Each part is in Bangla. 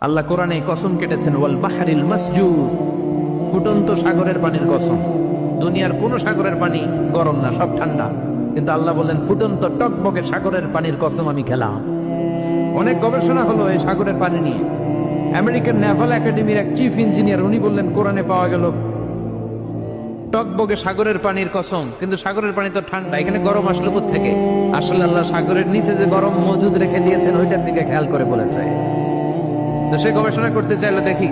আল্লাহ কোরআনে কসম কেটেছেন ওয়াল বাহরিল মাসজুর, ফুটন্ত সাগরের পানির কসম। দুনিয়ার কোন সাগরের পানি গরম না, সব ঠান্ডা, কিন্তু আল্লাহ বললেন ফুটন্ত টকবকে সাগরের পানির কসম আমি খেলাম। অনেক গবেষণা হলো এই সাগরের পানি নিয়ে। আমেরিকান নেভাল একাডেমির এক চিফ ইঞ্জিনিয়ার উনি বললেন কোরআনে পাওয়া গেল টকবকে সাগরের পানির কসম, কিন্তু সাগরের পানি তো ঠান্ডা, এখানে গরম আসলো থেকে। আসলে আল্লাহ সাগরের নিচে যে গরম মজুদ রেখে দিয়েছেন ওইটার দিকে খেয়াল করে বলেছে। তো সে গবেষণা করতে চাইলো দেখি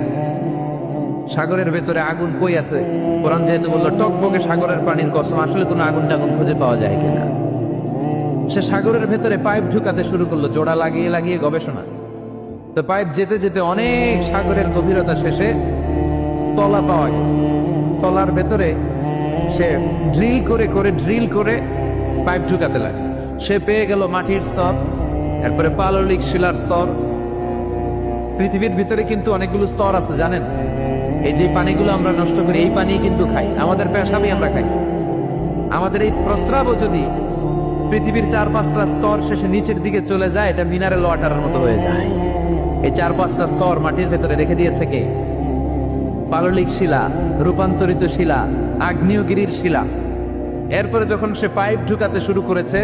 সাগরের ভেতরে আগুন কই আছে। কোরআন যেহেতু বললো টকবকে সাগরের পানির কসম, আসলে কোনো আগুন টাগুন খুঁজে পাওয়া যায় কিনা। সে সাগরের ভেতরে পাইপ ঢুকাতে শুরু করলো, জোড়া লাগিয়ে লাগিয়ে গবেষণা। তো পাইপ যেতে যেতে অনেক সাগরের গভীরতা শেষে তলা পাওয়া গেল। তলার ভেতরে সে ড্রিল করে পাইপ ঢুকাতে লাগে। সে পেয়ে গেল মাটির স্তর, এরপরে পাললিক শিলার স্তর। পৃথিবীর ভিতরে কিন্তু অনেকগুলো স্তর আছে জানেন। এই যে পানিগুলো আমরা নষ্ট করি, এই পানি কিন্তু খাই, আমাদের পেশাবই আমরা খাই। আমাদের এই প্রস্রাবও যদি পৃথিবীর 4-5টা স্তর শেষে নিচের দিকে চলে যায়, এটা মিনারেল ওয়াটারের মতো হয়ে যায়। এই 4-5টা স্তর মাটির ভেতরে রেখে দিয়েছে কে? পাললিক শিলা, রূপান্তরিত শিলা, আগ্নেয়গিরির শিলা। এরপরে যখন সে পাইপ ঢুকাতে শুরু করেছে,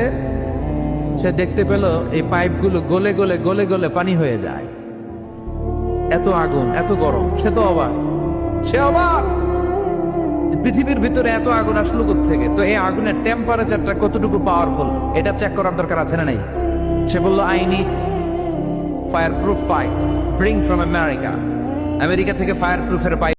সে দেখতে পেল এই পাইপগুলো গলে গলে গলে গলে পানি হয়ে যায়। এত আগুন, এত গরম। সে অবাক, পৃথিবীর ভিতরে এত আগুন আসলো থেকে। তো এই আগুনের টেম্পারেচারটা কতটুকু পাওয়ারফুল এটা চেক করার দরকার আছে না নাই? সে বলল I need fire proof pipe, bring from America. America থেকে ফায়ার প্রুফের পাইপ